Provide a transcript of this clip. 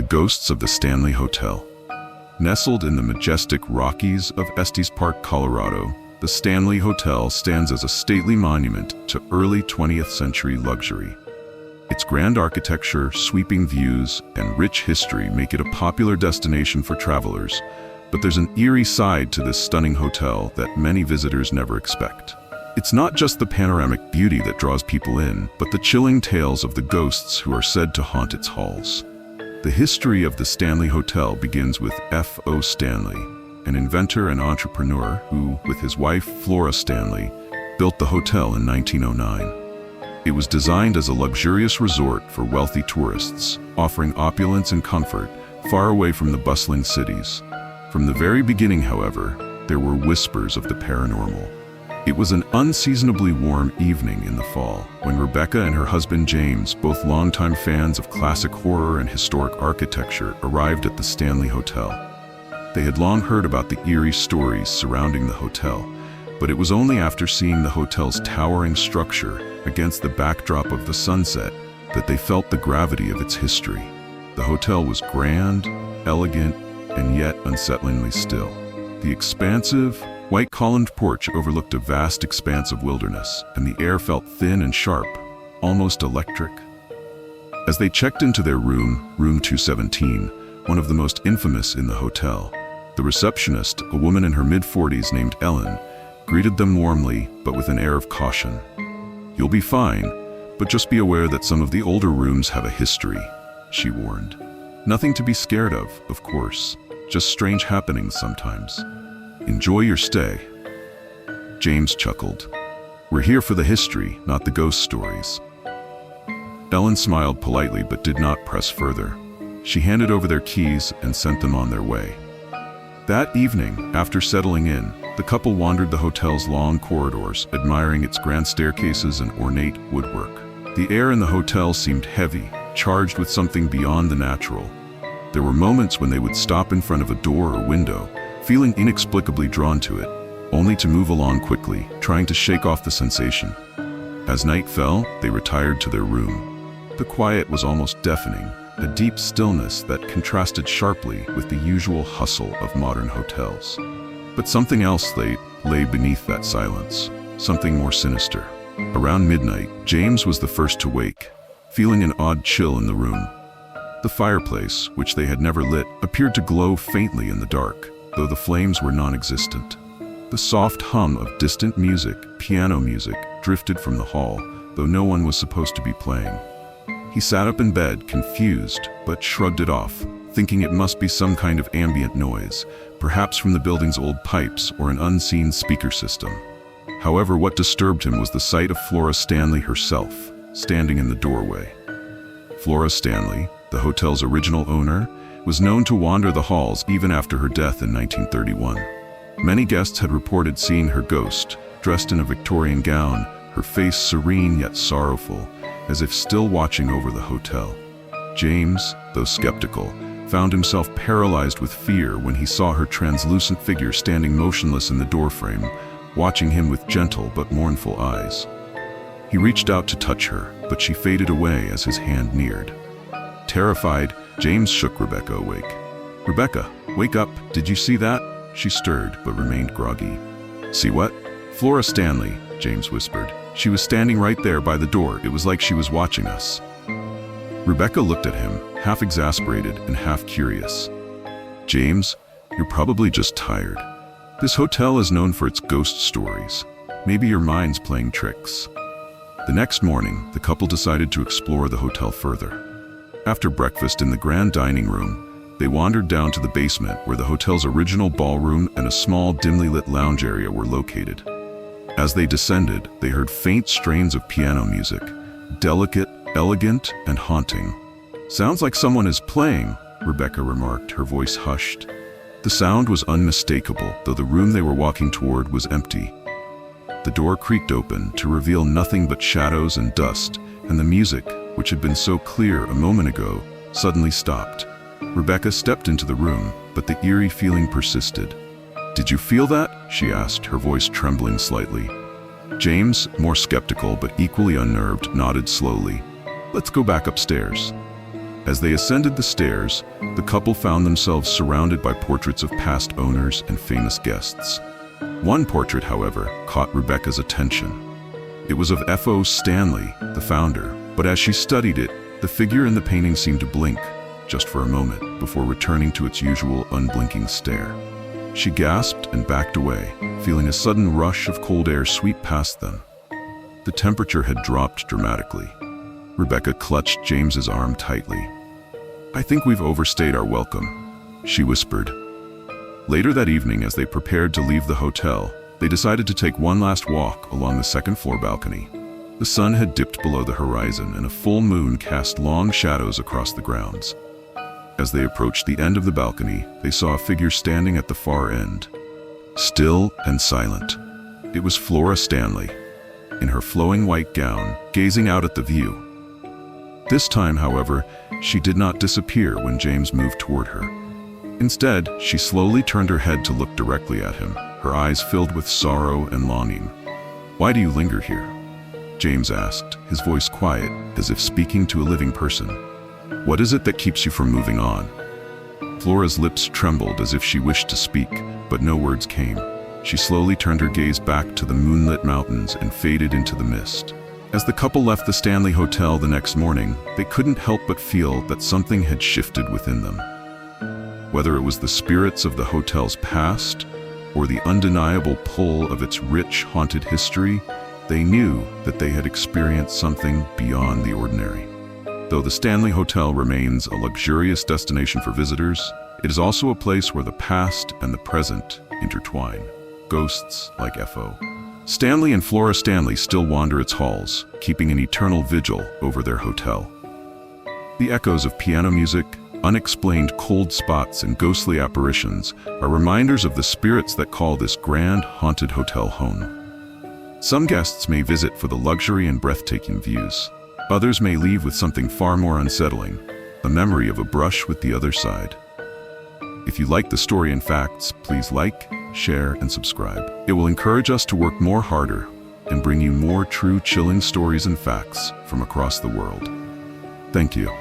ghosts of the Stanley Hotel. Nestled in the majestic Rockies of Estes Park, Colorado, the Stanley Hotel stands as a stately monument to early 20th century luxury. Its grand architecture, sweeping views, and rich history make it a popular destination for travelers, but there's an eerie side to this stunning hotel that many visitors never expect. It's not just the panoramic beauty that draws people in, but the chilling tales of the ghosts who are said to haunt its halls. The history of the Stanley Hotel begins with F.O. Stanley, an inventor and entrepreneur who, with his wife Flora Stanley, built the hotel in 1909. It was designed as a luxurious resort for wealthy tourists, offering opulence and comfort far away from the bustling cities. From the very beginning, however, there were whispers of the paranormal. It was an unseasonably warm evening in the fall when Rebecca and her husband James, both longtime fans of classic horror and historic architecture, arrived at the Stanley Hotel. They had long heard about the eerie stories surrounding the hotel, but it was only after seeing the hotel's towering structure against the backdrop of the sunset that they felt the gravity of its history. The hotel was grand, elegant, and yet unsettlingly still. The expansive, white-columned porch overlooked a vast expanse of wilderness, and the air felt thin and sharp, almost electric. As they checked into their room 217, one of the most infamous in the hotel, the receptionist, a woman in her mid-40s named Ellen, greeted them warmly but with an air of caution. "You'll be fine, but just be aware that some of the older rooms have a history," she warned. "Nothing to be scared of course, just strange happenings sometimes. Enjoy your stay." James chuckled. "We're here for the history, not the ghost stories." Ellen smiled politely but did not press further. She handed over their keys and sent them on their way. That evening, after settling in, the couple wandered the hotel's long corridors, admiring its grand staircases and ornate woodwork. The air in the hotel seemed heavy, charged with something beyond the natural. There were moments when they would stop in front of a door or window, feeling inexplicably drawn to it, only to move along quickly, trying to shake off the sensation. As night fell, they retired to their room. The quiet was almost deafening, a deep stillness that contrasted sharply with the usual hustle of modern hotels. But something else lay beneath that silence, something more sinister. Around midnight, James was the first to wake, feeling an odd chill in the room. The fireplace, which they had never lit, appeared to glow faintly in the dark, though the flames were non-existent. The soft hum of distant music, piano music, drifted from the hall, though no one was supposed to be playing. He sat up in bed, confused, but shrugged it off, thinking it must be some kind of ambient noise, perhaps from the building's old pipes or an unseen speaker system. However, what disturbed him was the sight of Flora Stanley herself, standing in the doorway. Flora Stanley, the hotel's original owner, was known to wander the halls even after her death in 1931. Many guests had reported seeing her ghost, dressed in a Victorian gown, her face serene yet sorrowful, as if still watching over the hotel. James, though skeptical, found himself paralyzed with fear when he saw her translucent figure standing motionless in the doorframe, watching him with gentle but mournful eyes. He reached out to touch her, but she faded away as his hand neared. Terrified, James shook Rebecca awake. "Rebecca, wake up, did you see that?" She stirred, but remained groggy. "See what?" "Flora Stanley," James whispered. "She was standing right there by the door. It was like she was watching us." Rebecca looked at him, half exasperated and half curious. "James, you're probably just tired. This hotel is known for its ghost stories. Maybe your mind's playing tricks." The next morning, the couple decided to explore the hotel further. After breakfast in the grand dining room, they wandered down to the basement where the hotel's original ballroom and a small, dimly lit lounge area were located. As they descended, they heard faint strains of piano music, delicate, elegant, and haunting. "Sounds like someone is playing," Rebecca remarked, her voice hushed. The sound was unmistakable, though the room they were walking toward was empty. The door creaked open to reveal nothing but shadows and dust, and the music, which had been so clear a moment ago, suddenly stopped. Rebecca stepped into the room, but the eerie feeling persisted. "Did you feel that?" she asked, her voice trembling slightly. James, more skeptical but equally unnerved, nodded slowly. "Let's go back upstairs." As they ascended the stairs, the couple found themselves surrounded by portraits of past owners and famous guests. One portrait, however, caught Rebecca's attention. It was of F.O. Stanley, the founder, but as she studied it, the figure in the painting seemed to blink, just for a moment, before returning to its usual unblinking stare. She gasped and backed away, feeling a sudden rush of cold air sweep past them. The temperature had dropped dramatically. Rebecca clutched James's arm tightly. "I think we've overstayed our welcome," she whispered. Later that evening, as they prepared to leave the hotel, they decided to take one last walk along the second-floor balcony. The sun had dipped below the horizon, and a full moon cast long shadows across the grounds. As they approached the end of the balcony, they saw a figure standing at the far end, still and silent. It was Flora Stanley, in her flowing white gown, gazing out at the view. This time, however, she did not disappear when James moved toward her. Instead, she slowly turned her head to look directly at him, her eyes filled with sorrow and longing. "Why do you linger here?" James asked, his voice quiet, as if speaking to a living person. "What is it that keeps you from moving on?" Flora's lips trembled as if she wished to speak, but no words came. She slowly turned her gaze back to the moonlit mountains and faded into the mist. As the couple left the Stanley Hotel the next morning, they couldn't help but feel that something had shifted within them. Whether it was the spirits of the hotel's past or the undeniable pull of its rich, haunted history, they knew that they had experienced something beyond the ordinary. Though the Stanley Hotel remains a luxurious destination for visitors, it is also a place where the past and the present intertwine. Ghosts like F.O. Stanley and Flora Stanley still wander its halls, keeping an eternal vigil over their hotel. The echoes of piano music, unexplained cold spots, and ghostly apparitions are reminders of the spirits that call this grand, haunted hotel home. Some guests may visit for the luxury and breathtaking views. Others may leave with something far more unsettling, a memory of a brush with the other side. If you like the story and facts, please like, share, and subscribe. It will encourage us to work more harder and bring you more true, chilling stories and facts from across the world. Thank you.